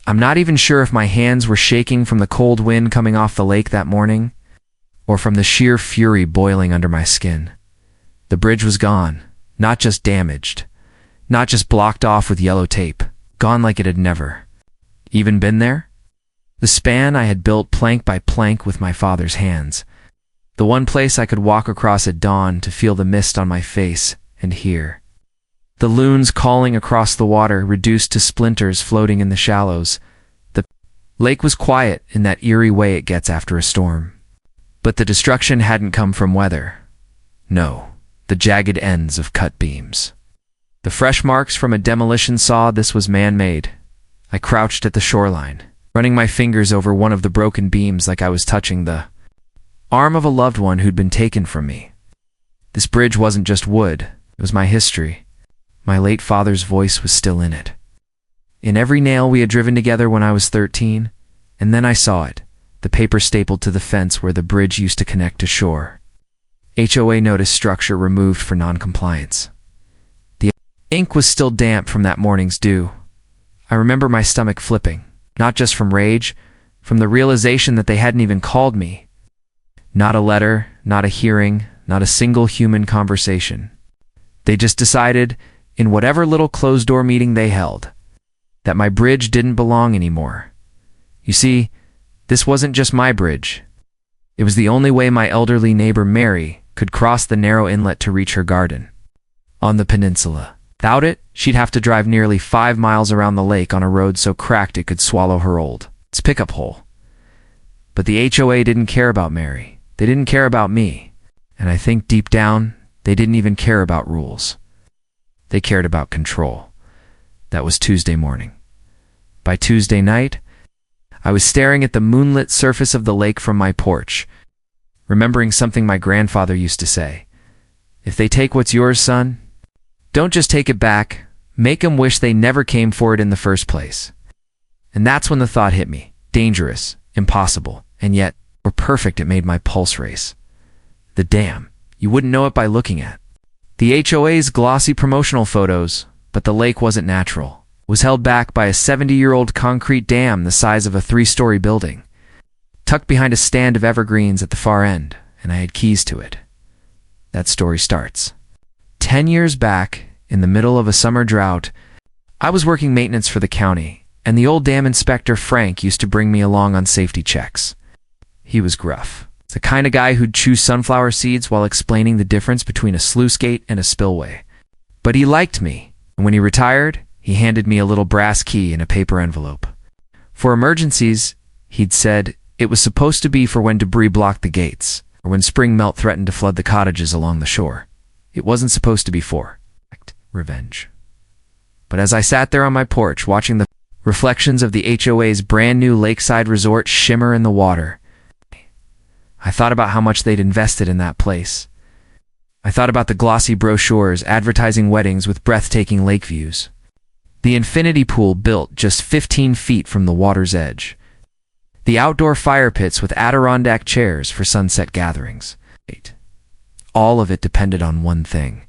I'm not even sure if my hands were shaking from the cold wind coming off the lake that morning, or from the sheer fury boiling under my skin. The bridge was gone, not just damaged, not just blocked off with yellow tape, gone like it had never even been there. The span I had built plank by plank with my father's hands, the one place I could walk across at dawn to feel the mist on my face and hear the loons calling across the water reduced to splinters floating in the shallows. The lake was quiet in that eerie way it gets after a storm. But the destruction hadn't come from weather. No, the jagged ends of cut beams. The fresh marks from a demolition saw. This was man-made. I crouched at the shoreline, running my fingers over one of the broken beams like I was touching the arm of a loved one who'd been taken from me. This bridge wasn't just wood, it was my history. My late father's voice was still in it. In every nail we had driven together when I was 13, and then I saw it, the paper stapled to the fence where the bridge used to connect to shore. HOA notice structure removed for non-compliance. The ink was still damp from that morning's dew. I remember my stomach flipping, not just from rage, from the realization that they hadn't even called me. Not a letter, not a hearing, not a single human conversation. They just decided, in whatever little closed-door meeting they held, that my bridge didn't belong anymore. You see, this wasn't just my bridge. It was the only way my elderly neighbor Mary could cross the narrow inlet to reach her garden on the peninsula. Without it, she'd have to drive nearly 5 miles around the lake on a road so cracked it could swallow her old pickup hole. But the HOA didn't care about Mary. They didn't care about me. And I think deep down, they didn't even care about rules. They cared about control. That was Tuesday morning. By Tuesday night, I was staring at the moonlit surface of the lake from my porch, remembering something my grandfather used to say. If they take what's yours, son, don't just take it back, make 'em wish they never came for it in the first place. And that's when the thought hit me. Dangerous, impossible, and yet, or perfect, it made my pulse race. The dam. You wouldn't know it by looking at the HOA's glossy promotional photos, but the lake wasn't natural. It was held back by a 70-year-old concrete dam the size of a 3-story building, tucked behind a stand of evergreens at the far end, and I had keys to it. That story starts 10 years back, in the middle of a summer drought. I was working maintenance for the county, and the old dam inspector Frank used to bring me along on safety checks. He was gruff. The kind of guy who'd chew sunflower seeds while explaining the difference between a sluice gate and a spillway. But he liked me, and when he retired, he handed me a little brass key in a paper envelope. For emergencies, he'd said, it was supposed to be for when debris blocked the gates, or when spring melt threatened to flood the cottages along the shore. It wasn't supposed to be for revenge. But as I sat there on my porch watching the reflections of the HOA's brand new lakeside resort shimmer in the water, I thought about how much they'd invested in that place. I thought about the glossy brochures advertising weddings with breathtaking lake views. The infinity pool built just 15 feet from the water's edge. The outdoor fire pits with Adirondack chairs for sunset gatherings. All of it depended on one thing,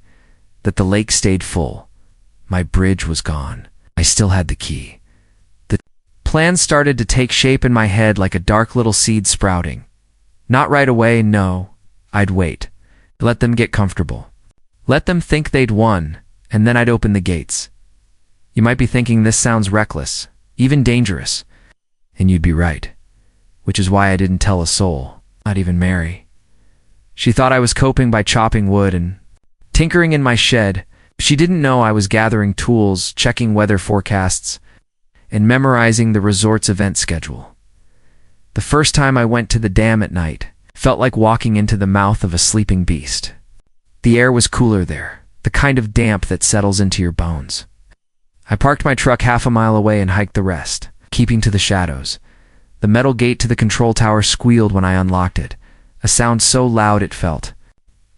that the lake stayed full. My bridge was gone. I still had the key. The plan started to take shape in my head like a dark little seed sprouting. Not right away, no. I'd wait. Let them get comfortable. Let them think they'd won, and then I'd open the gates. You might be thinking this sounds reckless, even dangerous. And you'd be right. Which is why I didn't tell a soul, not even Mary. She thought I was coping by chopping wood and tinkering in my shed. She didn't know I was gathering tools, checking weather forecasts, and memorizing the resort's event schedule. The first time I went to the dam at night felt like walking into the mouth of a sleeping beast. The air was cooler there, the kind of damp that settles into your bones. I parked my truck half a mile away and hiked the rest, keeping to the shadows. The metal gate to the control tower squealed when I unlocked it, a sound so loud it felt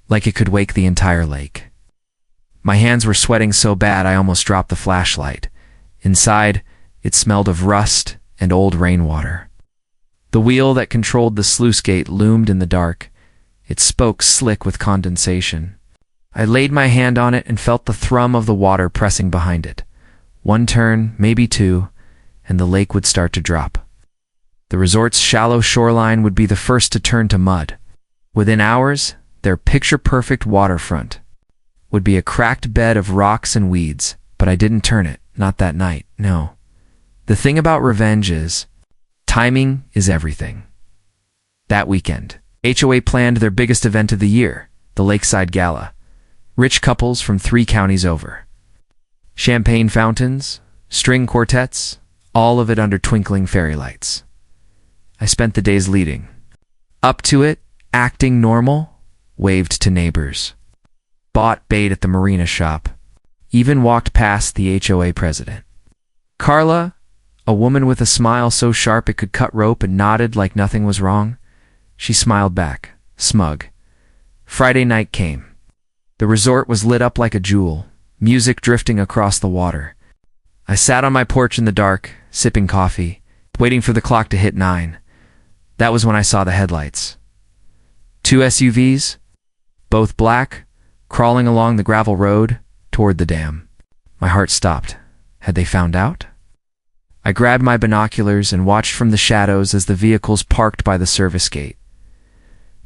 like it could wake the entire lake. My hands were sweating so bad I almost dropped the flashlight. Inside, it smelled of rust and old rainwater. The wheel that controlled the sluice gate loomed in the dark, its spokes slick with condensation. I laid my hand on it and felt the thrum of the water pressing behind it. One turn, maybe two, and the lake would start to drop. The resort's shallow shoreline would be the first to turn to mud. Within hours, their picture-perfect waterfront would be a cracked bed of rocks and weeds, but I didn't turn it, not that night, no. The thing about revenge is, timing is everything. That weekend, HOA planned their biggest event of the year, the Lakeside Gala. Rich couples from 3 counties over. Champagne fountains, string quartets, all of it under twinkling fairy lights. I spent the days leading. Up to it, acting normal, waved to neighbors. Bought bait at the marina shop. Even walked past the HOA president. Carla, a woman with a smile so sharp it could cut rope, and nodded like nothing was wrong. She smiled back, smug. Friday night came. The resort was lit up like a jewel, music drifting across the water. I sat on my porch in the dark, sipping coffee, waiting for the clock to hit 9. That was when I saw the headlights. 2 SUVs, both black, crawling along the gravel road toward the dam. My heart stopped. Had they found out? I grabbed my binoculars and watched from the shadows as the vehicles parked by the service gate.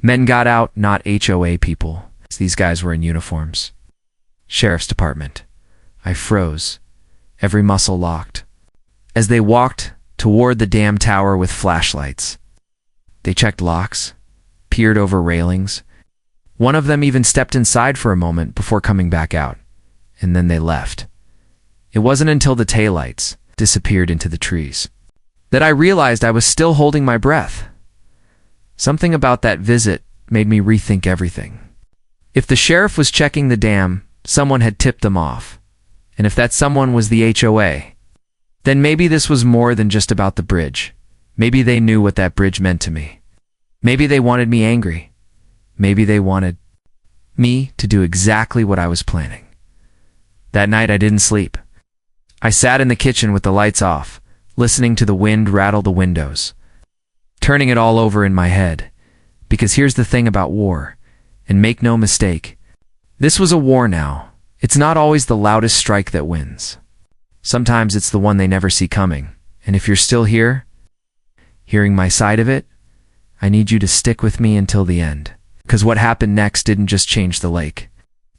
Men got out, not HOA people. These guys were in uniforms. Sheriff's Department. I froze, every muscle locked. As they walked toward the dam tower with flashlights, they checked locks, peered over railings. One of them even stepped inside for a moment before coming back out, and then they left. It wasn't until the taillights disappeared into the trees that I realized I was still holding my breath. Something about that visit made me rethink everything. If the sheriff was checking the dam, someone had tipped them off. And if that someone was the HOA, then maybe this was more than just about the bridge. Maybe they knew what that bridge meant to me. Maybe they wanted me angry. Maybe they wanted me to do exactly what I was planning. That night I didn't sleep. I sat in the kitchen with the lights off, listening to the wind rattle the windows, turning it all over in my head. Because here's the thing about war, and make no mistake, this was a war now. It's not always the loudest strike that wins. Sometimes it's the one they never see coming. And if you're still here, hearing my side of it, I need you to stick with me until the end. Because what happened next didn't just change the lake.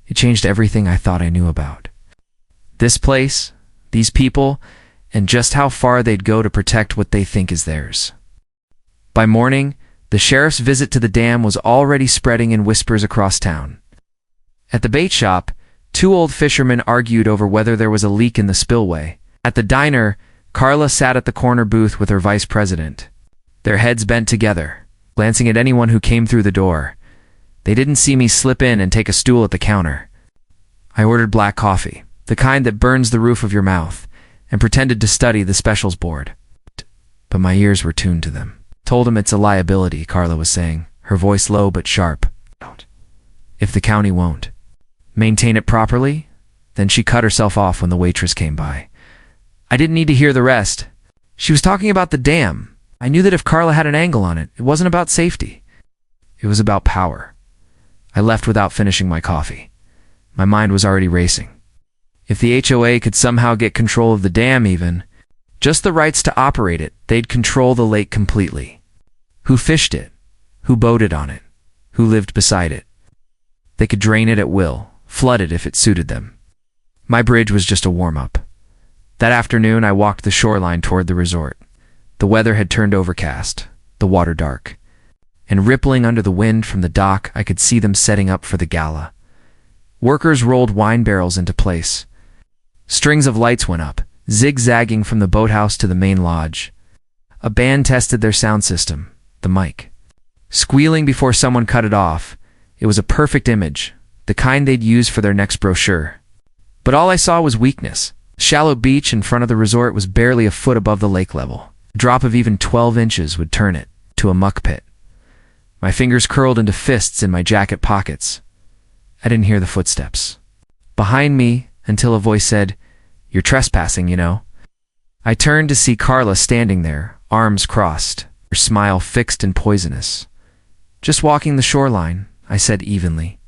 It changed everything I thought I knew about. This place, these people, and just how far they'd go to protect what they think is theirs. By morning, the sheriff's visit to the dam was already spreading in whispers across town. At the bait shop, 2 old fishermen argued over whether there was a leak in the spillway. At the diner, Carla sat at the corner booth with her vice president, their heads bent together, glancing at anyone who came through the door. They didn't see me slip in and take a stool at the counter. I ordered black coffee, the kind that burns the roof of your mouth, and pretended to study the specials board. But my ears were tuned to them. Told him it's a liability, Carla was saying, her voice low but sharp. If the county won't maintain it properly, then she cut herself off when the waitress came by. I didn't need to hear the rest. She was talking about the dam. I knew that if Carla had an angle on it, it wasn't about safety. It was about power. I left without finishing my coffee. My mind was already racing. If the HOA could somehow get control of the dam even, just the rights to operate it, they'd control the lake completely. Who fished it? Who boated on it? Who lived beside it? They could drain it at will, flood it if it suited them. My bridge was just a warm-up. That afternoon I walked the shoreline toward the resort. The weather had turned overcast, the water dark. And rippling under the wind from the dock, I could see them setting up for the gala. Workers rolled wine barrels into place. Strings of lights went up, zigzagging from the boathouse to the main lodge. A band tested their sound system, the mic, squealing before someone cut it off. It was a perfect image, the kind they'd use for their next brochure. But all I saw was weakness. The shallow beach in front of the resort was barely a foot above the lake level. A drop of even 12 inches would turn it to a muck pit. My fingers curled into fists in my jacket pockets. I didn't hear the footsteps behind me until a voice said, "You're trespassing, you know." I turned to see Carla standing there, arms crossed, her smile fixed and poisonous. "Just walking the shoreline," I said evenly.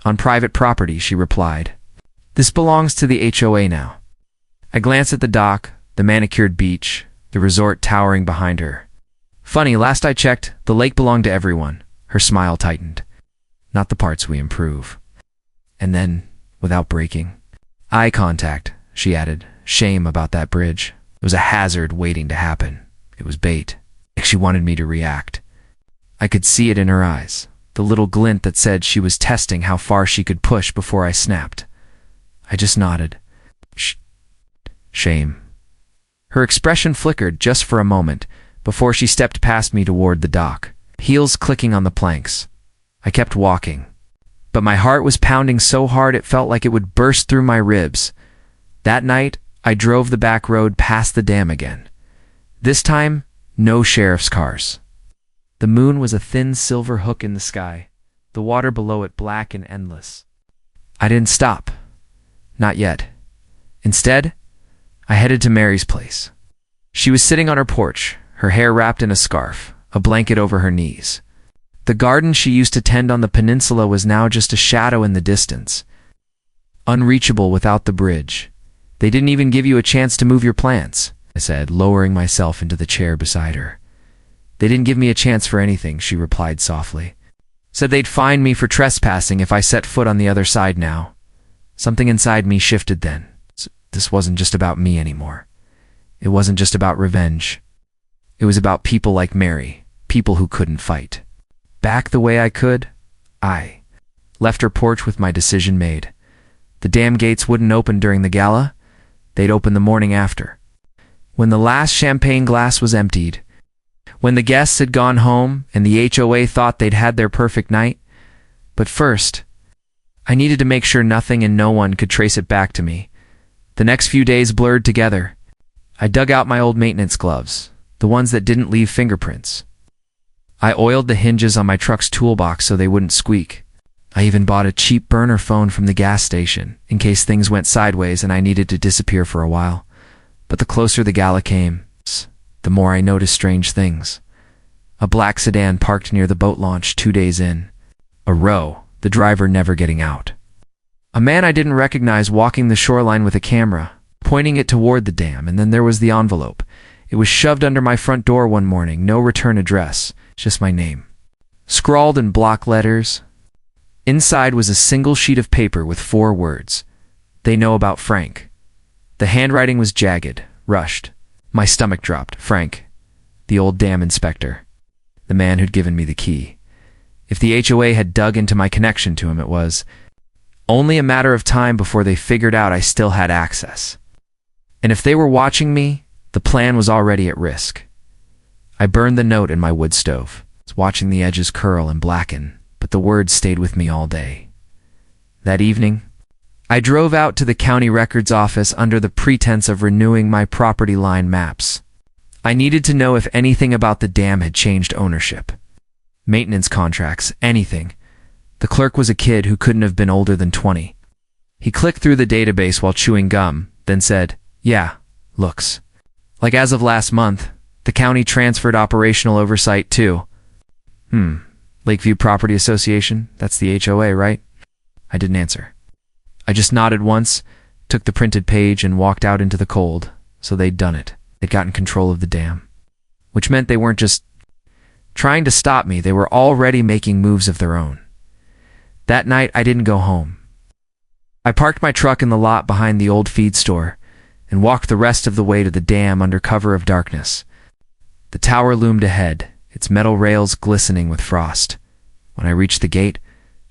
"On private property," she replied. "This belongs to the HOA now." I glanced at the dock, the manicured beach, the resort towering behind her. Funny, last I checked, the lake belonged to everyone. Her smile tightened. Not the parts we improve. And then, without breaking, eye contact, she added. Shame about that bridge. It was a hazard waiting to happen. It was bait. Like she wanted me to react. I could see it in her eyes, the little glint that said she was testing how far she could push before I snapped. I just nodded. Shame. Her expression flickered just for a moment before she stepped past me toward the dock, heels clicking on the planks. I kept walking, but my heart was pounding so hard it felt like it would burst through my ribs. That night, I drove the back road past the dam again. This time, no sheriff's cars. The moon was a thin silver hook in the sky, the water below it black and endless. I didn't stop. Not yet. Instead, I headed to Mary's place. She was sitting on her porch, her hair wrapped in a scarf, a blanket over her knees. The garden she used to tend on the peninsula was now just a shadow in the distance, unreachable without the bridge. They didn't even give you a chance to move your plants, I said, lowering myself into the chair beside her. They didn't give me a chance for anything, she replied softly. Said they'd fine me for trespassing if I set foot on the other side now. Something inside me shifted then. This wasn't just about me anymore. It wasn't just about revenge. It was about people like Mary, people who couldn't fight. Back the way I could, I left her porch with my decision made. The dam gates wouldn't open during the gala. They'd open the morning after. When the last champagne glass was emptied, when the guests had gone home and the HOA thought they'd had their perfect night. But first, I needed to make sure nothing and no one could trace it back to me. The next few days blurred together. I dug out my old maintenance gloves, the ones that didn't leave fingerprints. I oiled the hinges on my truck's toolbox so they wouldn't squeak. I even bought a cheap burner phone from the gas station in case things went sideways and I needed to disappear for a while. But the closer the gala came, the more I noticed strange things. A black sedan parked near the boat launch 2 days in. A row, the driver never getting out. A man I didn't recognize walking the shoreline with a camera, pointing it toward the dam, and then there was the envelope. It was shoved under my front door one morning, no return address, just my name. Scrawled in block letters. Inside was a single sheet of paper with 4 words. They know about Frank. The handwriting was jagged, rushed. My stomach dropped. Frank, the old dam inspector, the man who'd given me the key. If the HOA had dug into my connection to him, it was only a matter of time before they figured out I still had access. And if they were watching me, the plan was already at risk. I burned the note in my wood stove, watching the edges curl and blacken, but the words stayed with me all day. That evening, I drove out to the county records office under the pretense of renewing my property line maps. I needed to know if anything about the dam had changed ownership. Maintenance contracts, anything. The clerk was a kid who couldn't have been older than 20. He clicked through the database while chewing gum, then said, "Yeah, looks like as of last month, the county transferred operational oversight too." Lakeview Property Association, that's the HOA, right? I didn't answer. I just nodded once, took the printed page, and walked out into the cold. So they'd done it. They'd gotten control of the dam. Which meant they weren't just trying to stop me, they were already making moves of their own. That night, I didn't go home. I parked my truck in the lot behind the old feed store and walked the rest of the way to the dam under cover of darkness. The tower loomed ahead, its metal rails glistening with frost. When I reached the gate,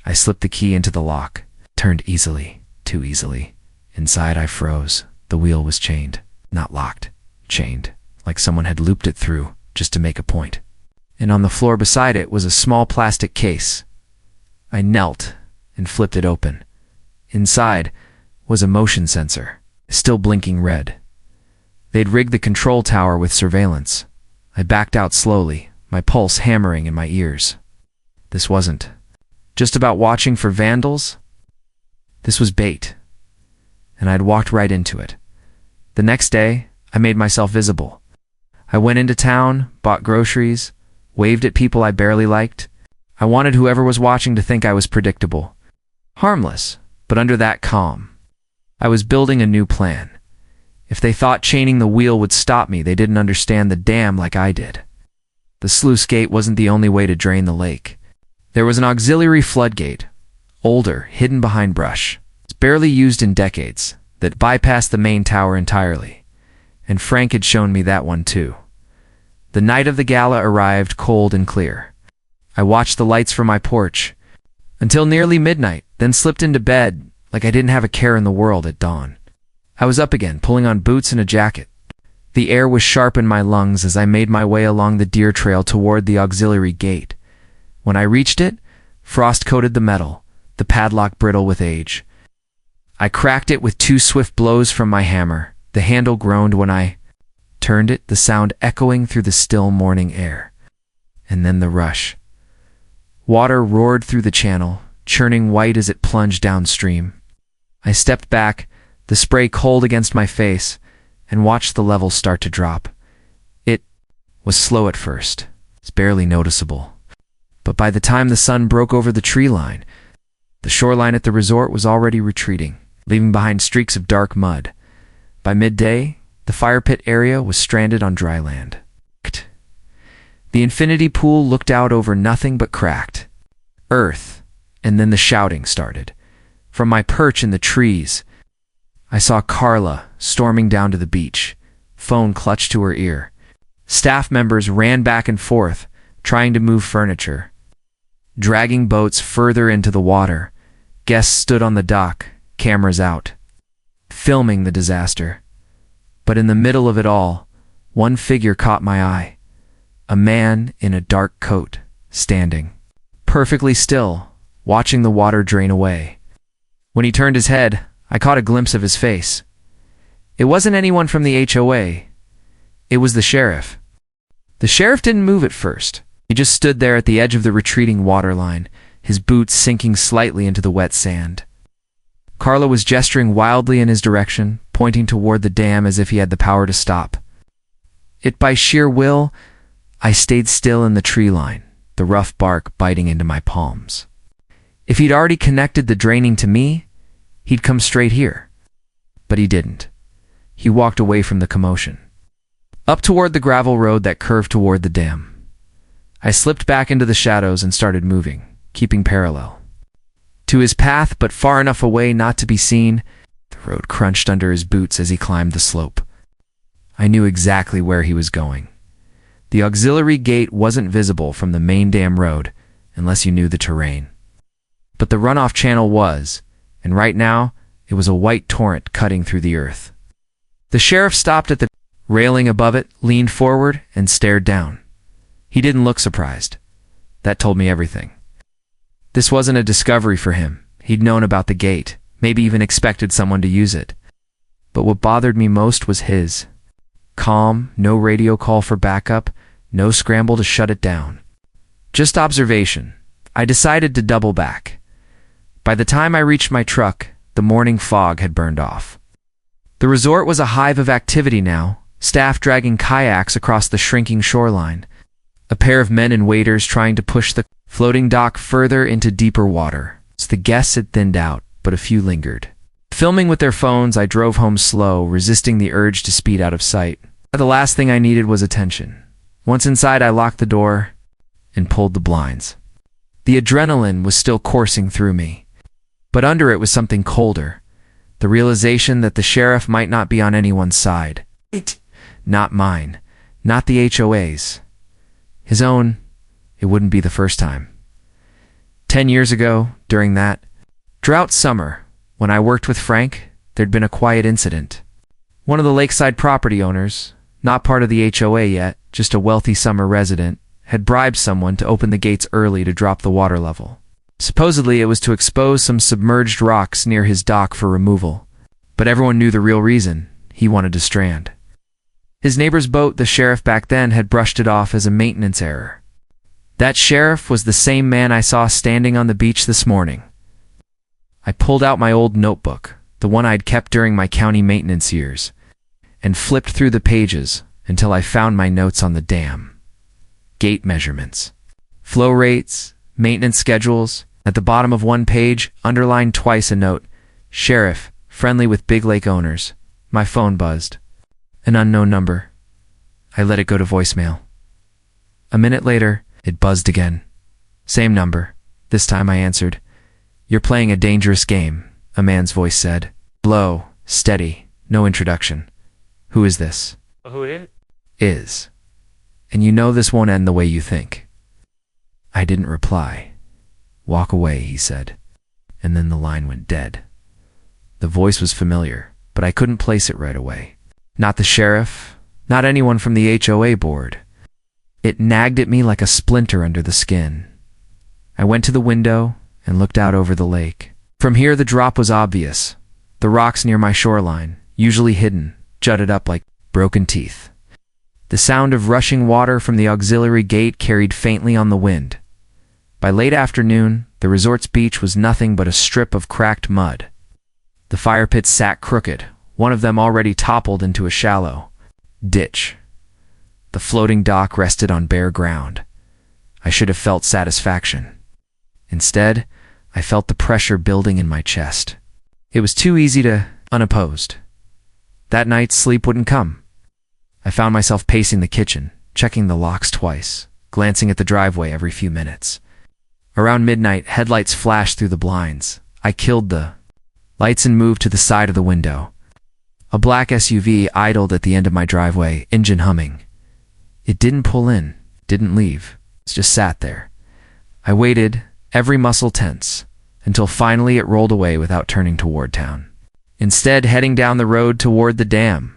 I slipped the key into the lock, turned easily, too easily. Inside, I froze. The wheel was chained, not locked, chained, like someone had looped it through just to make a point. And on the floor beside it was a small plastic case. I knelt and flipped it open. Inside was a motion sensor, still blinking red. They'd rigged the control tower with surveillance. I backed out slowly, my pulse hammering in my ears. This wasn't just about watching for vandals. This was bait, and I'd walked right into it. The next day, I made myself visible. I went into town, bought groceries, waved at people I barely liked. I wanted whoever was watching to think I was predictable. Harmless, but under that calm. I was building a new plan. If they thought chaining the wheel would stop me, they didn't understand the dam like I did. The sluice gate wasn't the only way to drain the lake. There was an auxiliary floodgate, older, hidden behind brush. It's barely used in decades, that bypassed the main tower entirely. And Frank had shown me that one too. The night of the gala arrived cold and clear. I watched the lights from my porch until nearly midnight, then slipped into bed like I didn't have a care in the world at dawn. I was up again, pulling on boots and a jacket. The air was sharp in my lungs as I made my way along the deer trail toward the auxiliary gate. When I reached it, frost coated the metal, the padlock brittle with age. I cracked it with 2 swift blows from my hammer. The handle groaned when I turned it, the sound echoing through the still morning air. And then the rush. Water roared through the channel, churning white as it plunged downstream. I stepped back, the spray cold against my face, and watched the level start to drop. It was slow at first. It's barely noticeable. But by the time the sun broke over the tree line, the shoreline at the resort was already retreating, leaving behind streaks of dark mud. By midday, the fire pit area was stranded on dry land. The infinity pool looked out over nothing but cracked earth, and then the shouting started. From my perch in the trees, I saw Carla storming down to the beach, phone clutched to her ear. Staff members ran back and forth, trying to move furniture, dragging boats further into the water. Guests stood on the dock, cameras out, filming the disaster. But in the middle of it all, one figure caught my eye. A man in a dark coat, standing, perfectly still, watching the water drain away. When he turned his head, I caught a glimpse of his face. It wasn't anyone from the HOA. It was the sheriff. The sheriff didn't move at first. He just stood there at the edge of the retreating water line, his boots sinking slightly into the wet sand. Carla was gesturing wildly in his direction, pointing toward the dam as if he had the power to stop it by sheer will. I stayed still in the tree line, the rough bark biting into my palms. If he'd already connected the draining to me, he'd come straight here. But he didn't. He walked away from the commotion, up toward the gravel road that curved toward the dam. I slipped back into the shadows and started moving, keeping parallel to his path, but far enough away not to be seen. The road crunched under his boots as he climbed the slope. I knew exactly where he was going. The auxiliary gate wasn't visible from the main dam road unless you knew the terrain. But the runoff channel was, and right now it was a white torrent cutting through the earth. The sheriff stopped at the railing above it, leaned forward, and stared down. He didn't look surprised. That told me everything. This wasn't a discovery for him. He'd known about the gate, maybe even expected someone to use it. But what bothered me most was his calm, no radio call for backup, no scramble to shut it down. Just observation. I decided to double back. By the time I reached my truck, the morning fog had burned off. The resort was a hive of activity now, staff dragging kayaks across the shrinking shoreline, a pair of men and waiters trying to push the floating dock further into deeper water. The guests had thinned out, but a few lingered. Filming with their phones, I drove home slow, resisting the urge to speed out of sight. The last thing I needed was attention. Once inside, I locked the door and pulled the blinds. The adrenaline was still coursing through me, but under it was something colder, the realization that the sheriff might not be on anyone's side. Not mine, not the HOA's. His own. It wouldn't be the first time. 10 years ago, during that drought summer, when I worked with Frank, there'd been a quiet incident. One of the lakeside property owners, not part of the HOA yet, just a wealthy summer resident, had bribed someone to open the gates early to drop the water level. Supposedly, it was to expose some submerged rocks near his dock for removal. But everyone knew the real reason. He wanted to strand. His neighbor's boat, the sheriff back then, had brushed it off as a maintenance error. That sheriff was the same man I saw standing on the beach this morning. I pulled out my old notebook, the one I'd kept during my county maintenance years, and flipped through the pages until I found my notes on the dam. Gate measurements, flow rates, maintenance schedules. At the bottom of one page, underlined twice a note, "Sheriff, friendly with big lake owners." My phone buzzed. An unknown number. I let it go to voicemail. A minute later, it buzzed again. Same number. This time I answered. "You're playing a dangerous game," a man's voice said. Low, steady, no introduction. "Who is this?" Who is? Is. "And you know this won't end the way you think." I didn't reply. "Walk away," he said. And then the line went dead. The voice was familiar, but I couldn't place it right away. Not the sheriff, not anyone from the HOA board. It nagged at me like a splinter under the skin. I went to the window and looked out over the lake. From here the drop was obvious. The rocks near my shoreline, usually hidden, jutted up like broken teeth. The sound of rushing water from the auxiliary gate carried faintly on the wind. By late afternoon, the resort's beach was nothing but a strip of cracked mud. The fire pits sat crooked, one of them already toppled into a shallow ditch. The floating dock rested on bare ground. I should have felt satisfaction. Instead, I felt the pressure building in my chest. It was too easy to unopposed. That night, sleep wouldn't come. I found myself pacing the kitchen, checking the locks twice, glancing at the driveway every few minutes. Around midnight, headlights flashed through the blinds. I killed the lights and moved to the side of the window. A black SUV idled at the end of my driveway, engine humming. It didn't pull in, didn't leave. It just sat there. I waited, every muscle tense, until finally it rolled away without turning toward town. Instead, heading down the road toward the dam.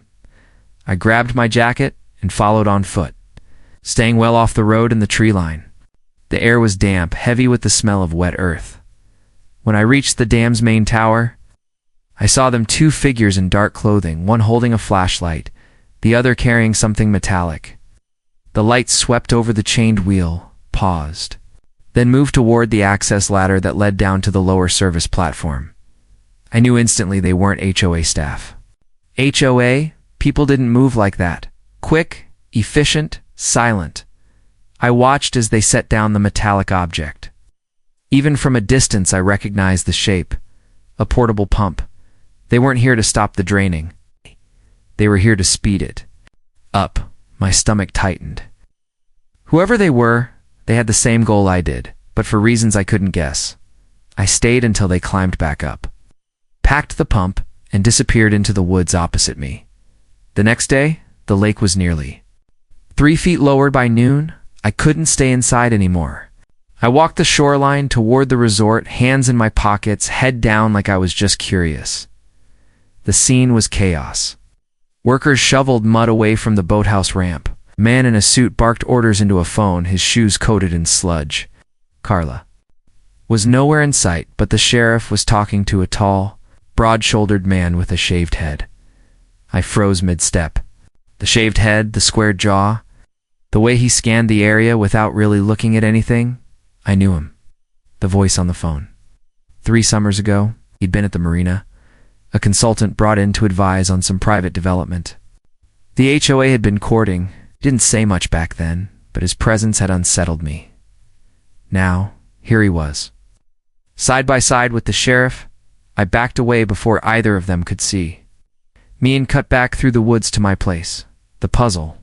I grabbed my jacket and followed on foot, staying well off the road and the tree line. The air was damp, heavy with the smell of wet earth. When I reached the dam's main tower, I saw them, two figures in dark clothing, one holding a flashlight, the other carrying something metallic. The light swept over the chained wheel, paused, then moved toward the access ladder that led down to the lower service platform. I knew instantly they weren't HOA staff. HOA? People didn't move like that. Quick, efficient, silent. I watched as they set down the metallic object. Even from a distance I recognized the shape. A portable pump. They weren't here to stop the draining. They were here to speed it up. My stomach tightened. Whoever they were, they had the same goal I did, but for reasons I couldn't guess. I stayed until they climbed back up, packed the pump, and disappeared into the woods opposite me. The next day, the lake was nearly 3 feet lower by noon. I couldn't stay inside anymore. I walked the shoreline toward the resort, hands in my pockets, head down like I was just curious. The scene was chaos. Workers shoveled mud away from the boathouse ramp. A man in a suit barked orders into a phone, his shoes coated in sludge. Carla was nowhere in sight, but the sheriff was talking to a tall, broad-shouldered man with a shaved head. I froze mid-step. The shaved head, the squared jaw, the way he scanned the area without really looking at anything. I knew him. The voice on the phone. 3 summers ago, he'd been at the marina, a consultant brought in to advise on some private development. The HOA had been courting. Didn't say much back then, but his presence had unsettled me. Now, here he was. Side by side with the sheriff, I backed away before either of them could see. Me and cut back through the woods to my place. The puzzle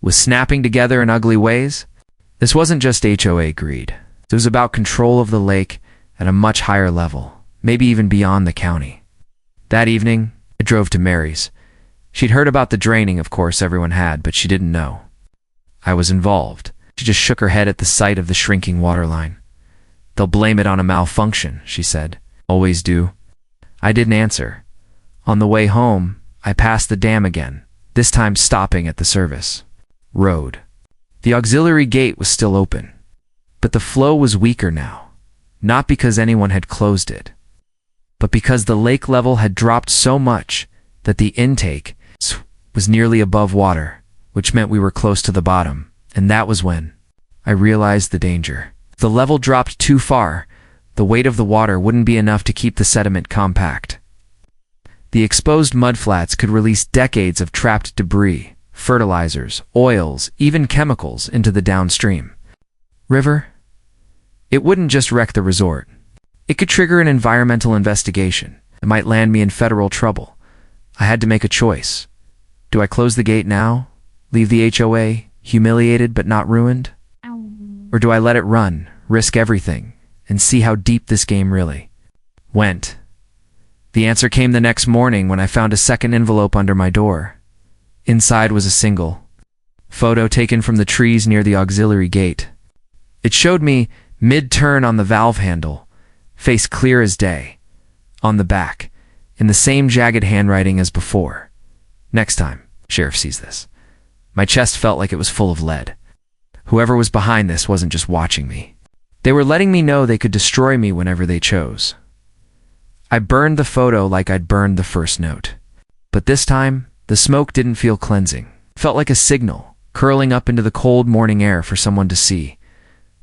was snapping together in ugly ways. This wasn't just HOA greed. It was about control of the lake at a much higher level, maybe even beyond the county. That evening, I drove to Mary's. She'd heard about the draining, of course, everyone had, but she didn't know I was involved. She just shook her head at the sight of the shrinking waterline. "They'll blame it on a malfunction," she said. "Always do." I didn't answer. On the way home, I passed the dam again, this time stopping at the service road. The auxiliary gate was still open, but the flow was weaker now, not because anyone had closed it, but because the lake level had dropped so much that the intake was nearly above water, which meant we were close to the bottom, and that was when I realized the danger. If the level dropped too far, the weight of the water wouldn't be enough to keep the sediment compact. The exposed mudflats could release decades of trapped debris, fertilizers, oils, even chemicals into the downstream river. It wouldn't just wreck the resort. It could trigger an environmental investigation. It might land me in federal trouble. I had to make a choice. Do I close the gate now? Leave the HOA humiliated but not ruined? Or do I let it run, risk everything, and see how deep this game really went? The answer came the next morning when I found a second envelope under my door. Inside was a single photo taken from the trees near the auxiliary gate. It showed me mid-turn on the valve handle, face clear as day. On the back, in the same jagged handwriting as before. Next time, Sheriff sees this. My chest felt like it was full of lead. Whoever was behind this wasn't just watching me. They were letting me know they could destroy me whenever they chose. I burned the photo like I'd burned the first note. But this time, the smoke didn't feel cleansing. It felt like a signal, curling up into the cold morning air for someone to see.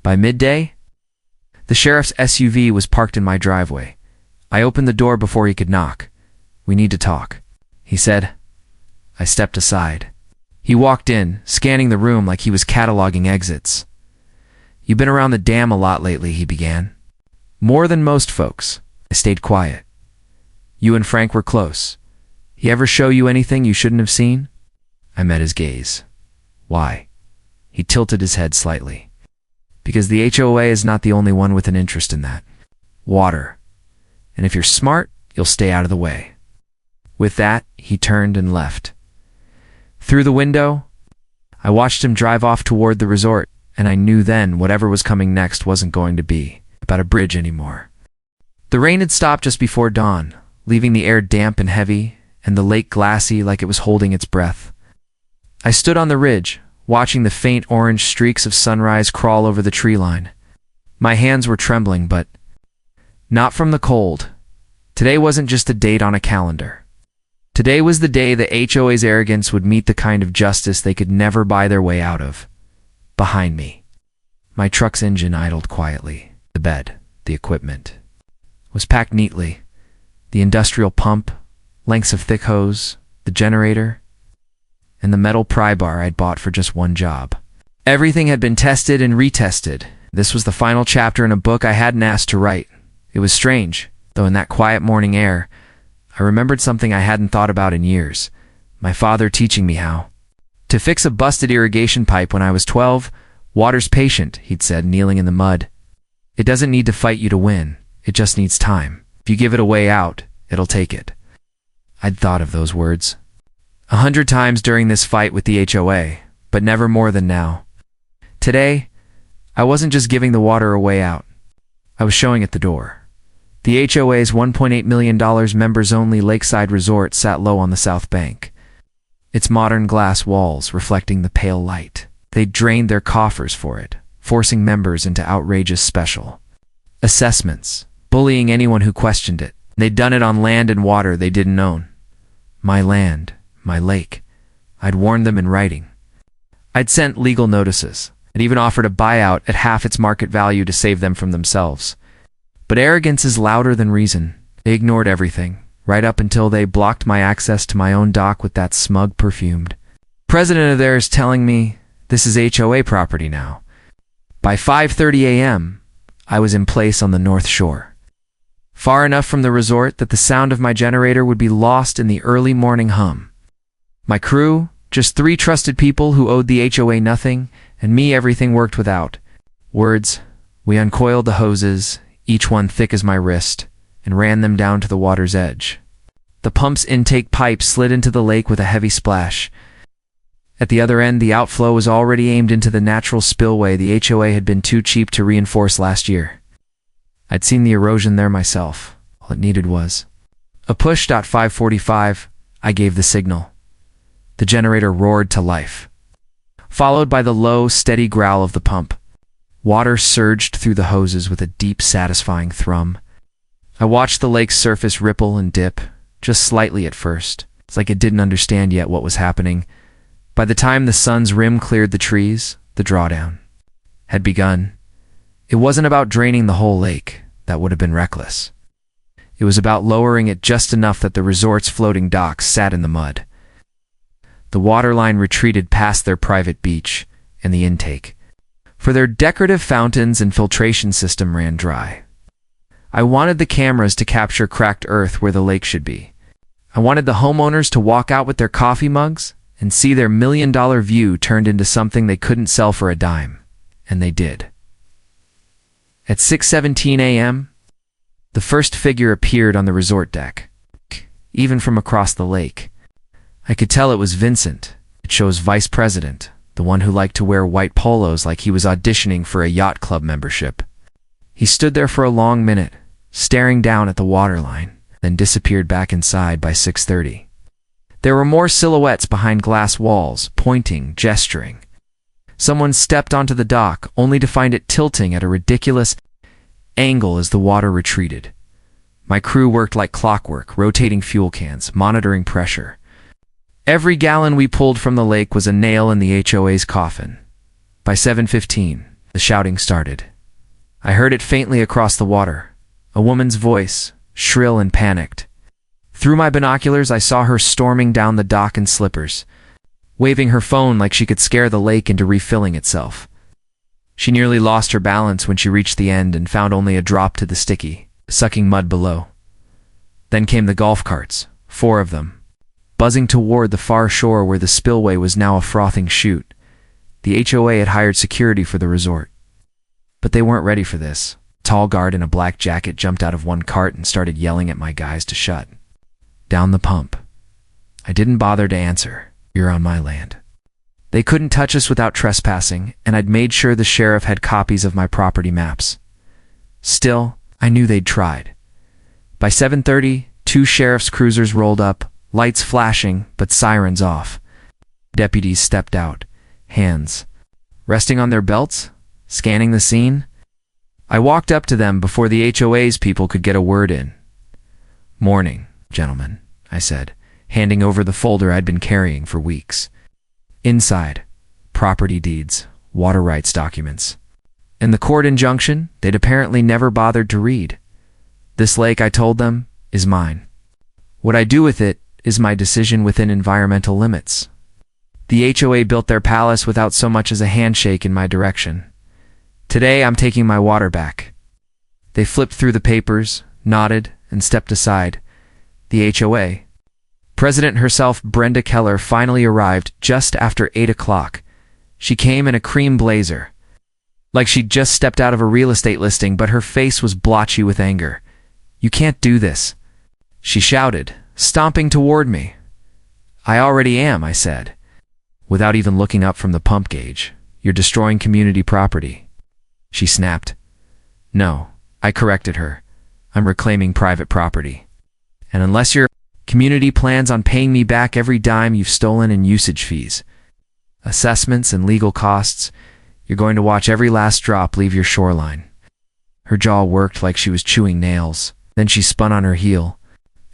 By midday, the sheriff's SUV was parked in my driveway. I opened the door before he could knock. "We need to talk," he said. I stepped aside. He walked in, scanning the room like he was cataloging exits. "You've been around the dam a lot lately," he began. "More than most folks." I stayed quiet. "You and Frank were close. He ever show you anything you shouldn't have seen?" I met his gaze. "Why?" He tilted his head slightly. "Because the HOA is not the only one with an interest in that. Water. And if you're smart, you'll stay out of the way." With that, he turned and left. Through the window, I watched him drive off toward the resort, and I knew then whatever was coming next wasn't going to be about a bridge anymore. The rain had stopped just before dawn, leaving the air damp and heavy, and the lake glassy like it was holding its breath. I stood on the ridge, watching the faint orange streaks of sunrise crawl over the tree line. My hands were trembling, but not from the cold. Today wasn't just a date on a calendar. Today was the day the HOA's arrogance would meet the kind of justice they could never buy their way out of. Behind me, my truck's engine idled quietly. The bed, the equipment, was packed neatly. The industrial pump, lengths of thick hose, the generator, and the metal pry bar I'd bought for just one job. Everything had been tested and retested. This was the final chapter in a book I hadn't asked to write. It was strange, though in that quiet morning air, I remembered something I hadn't thought about in years. My father teaching me how to fix a busted irrigation pipe when I was 12. "Water's patient," he'd said, kneeling in the mud. "It doesn't need to fight you to win. It just needs time. If you give it a way out, it'll take it." I'd thought of those words 100 times during this fight with the HOA, but never more than now. Today, I wasn't just giving the water a way out. I was showing it the door. The HOA's $1.8 million members-only lakeside resort sat low on the south bank, its modern glass walls reflecting the pale light. They'd drained their coffers for it, forcing members into outrageous special assessments, bullying anyone who questioned it. They'd done it on land and water they didn't own. My land, my lake. I'd warned them in writing. I'd sent legal notices. I'd even offered a buyout at half its market value to save them from themselves. But arrogance is louder than reason. They ignored everything, right up until they blocked my access to my own dock with that smug perfumed president of theirs telling me, "This is HOA property now." By 5:30 a.m., I was in place on the North Shore, far enough from the resort that the sound of my generator would be lost in the early morning hum. My crew, just 3 trusted people who owed the HOA nothing, and me everything worked without words. We uncoiled the hoses, each one thick as my wrist, and ran them down to the water's edge. The pump's intake pipe slid into the lake with a heavy splash. At the other end, the outflow was already aimed into the natural spillway the HOA had been too cheap to reinforce last year. I'd seen the erosion there myself. All it needed was a push. 5:45, I gave the signal. The generator roared to life, followed by the low, steady growl of the pump. Water surged through the hoses with a deep, satisfying thrum. I watched the lake's surface ripple and dip, just slightly at first. It's like it didn't understand yet what was happening. By the time the sun's rim cleared the trees, the drawdown had begun. It wasn't about draining the whole lake. That would have been reckless. It was about lowering it just enough that the resort's floating docks sat in the mud. The waterline retreated past their private beach and the intake, for their decorative fountains and filtration system ran dry. I wanted the cameras to capture cracked earth where the lake should be. I wanted the homeowners to walk out with their coffee mugs, and see their million-dollar view turned into something they couldn't sell for a dime. And they did. At 6:17 a.m., the first figure appeared on the resort deck. Even from across the lake, I could tell it was Vincent, it shows vice president, the one who liked to wear white polos like he was auditioning for a yacht club membership. He stood there for a long minute, staring down at the waterline, then disappeared back inside by 6:30. There were more silhouettes behind glass walls, pointing, gesturing. Someone stepped onto the dock, only to find it tilting at a ridiculous angle as the water retreated. My crew worked like clockwork, rotating fuel cans, monitoring pressure. Every gallon we pulled from the lake was a nail in the HOA's coffin. By 7:15, the shouting started. I heard it faintly across the water, a woman's voice, shrill and panicked. Through my binoculars, I saw her storming down the dock in slippers, waving her phone like she could scare the lake into refilling itself. She nearly lost her balance when she reached the end and found only a drop to the sticky, sucking mud below. Then came the golf carts, 4 of them, buzzing toward the far shore where the spillway was now a frothing chute. The HOA had hired security for the resort. But they weren't ready for this. A tall guard in a black jacket jumped out of one cart and started yelling at my guys to shut down the pump. I didn't bother to answer. You're on my land. They couldn't touch us without trespassing, and I'd made sure the sheriff had copies of my property maps. Still, I knew they'd tried. By 7:30, 2 sheriff's cruisers rolled up, lights flashing, but sirens off. Deputies stepped out, hands resting on their belts, scanning the scene. I walked up to them before the HOA's people could get a word in. "Morning, gentlemen," I said, handing over the folder I'd been carrying for weeks. Inside, property deeds, water rights documents, and the court injunction they'd apparently never bothered to read. This lake, I told them, is mine. What I do with it is my decision within environmental limits. The HOA built their palace without so much as a handshake in my direction. Today, I'm taking my water back. They flipped through the papers, nodded, and stepped aside. The HOA President herself, Brenda Keller, finally arrived just after 8 o'clock. She came in a cream blazer, like she'd just stepped out of a real estate listing, but her face was blotchy with anger. "You can't do this," she shouted, stomping toward me. "I already am," I said, without even looking up from the pump gauge. "You're destroying community property." She snapped. "No," I corrected her. "I'm reclaiming private property. And unless your community plans on paying me back every dime you've stolen in usage fees, assessments, and legal costs, you're going to watch every last drop leave your shoreline." Her jaw worked like she was chewing nails. Then she spun on her heel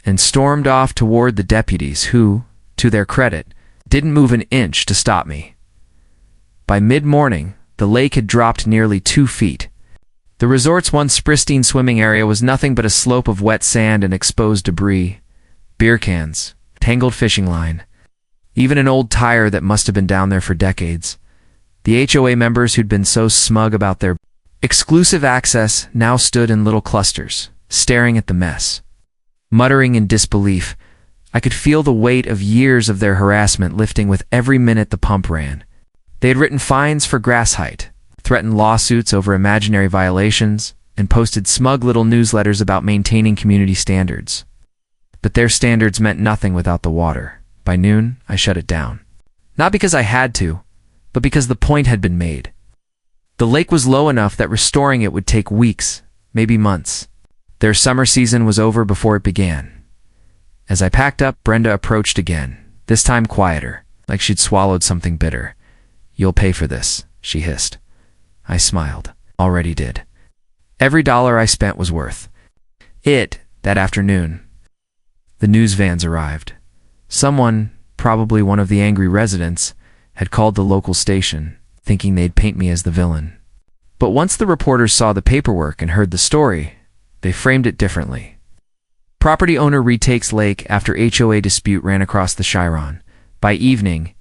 and stormed off toward the deputies who, to their credit, didn't move an inch to stop me. By mid-morning, the lake had dropped nearly 2 feet. The resort's once pristine swimming area was nothing but a slope of wet sand and exposed debris. Beer cans, tangled fishing line, even an old tire that must have been down there for decades. The HOA members who'd been so smug about their exclusive access now stood in little clusters, staring at the mess. Muttering in disbelief, I could feel the weight of years of their harassment lifting with every minute the pump ran. They had written fines for grass height, threatened lawsuits over imaginary violations, and posted smug little newsletters about maintaining community standards. But their standards meant nothing without the water. By noon, I shut it down. Not because I had to, but because the point had been made. The lake was low enough that restoring it would take weeks, maybe months. Their summer season was over before it began. As I packed up, Brenda approached again, this time quieter, like she'd swallowed something bitter. "You'll pay for this," she hissed. I smiled. Already did. Every dollar I spent was worth it. That afternoon, the news vans arrived. Someone, probably one of the angry residents, had called the local station, thinking they'd paint me as the villain. But once the reporters saw the paperwork and heard the story, they framed it differently. Property owner retakes lake after HOA dispute ran across the Chiron. By evening,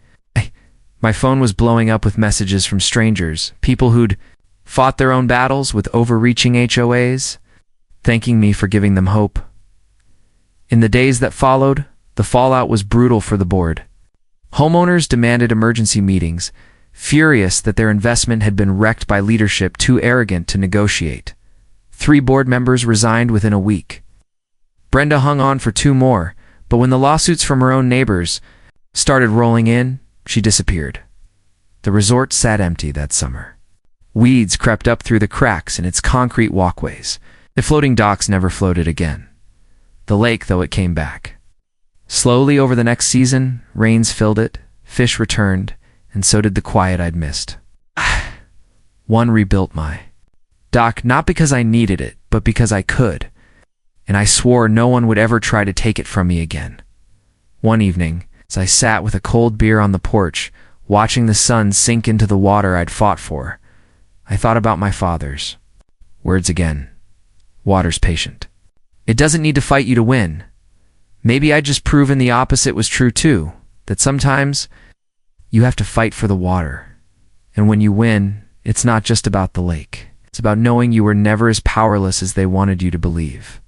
my phone was blowing up with messages from strangers, people who'd fought their own battles with overreaching HOAs, thanking me for giving them hope. In the days that followed, the fallout was brutal for the board. Homeowners demanded emergency meetings, furious that their investment had been wrecked by leadership too arrogant to negotiate. 3 board members resigned within a week. Brenda hung on for 2 more, but when the lawsuits from her own neighbors started rolling in, she disappeared. The resort sat empty that summer. Weeds crept up through the cracks in its concrete walkways. The floating docks never floated again. The lake, though, it came back. Slowly over the next season, rains filled it, fish returned, and so did the quiet I'd missed. One rebuilt my dock, not because I needed it, but because I could, and I swore no one would ever try to take it from me again. One evening, as I sat with a cold beer on the porch, watching the sun sink into the water I'd fought for, I thought about my father's words again. Water's patient. It doesn't need to fight you to win. Maybe I'd just proven the opposite was true too, that sometimes you have to fight for the water. And when you win, it's not just about the lake. It's about knowing you were never as powerless as they wanted you to believe.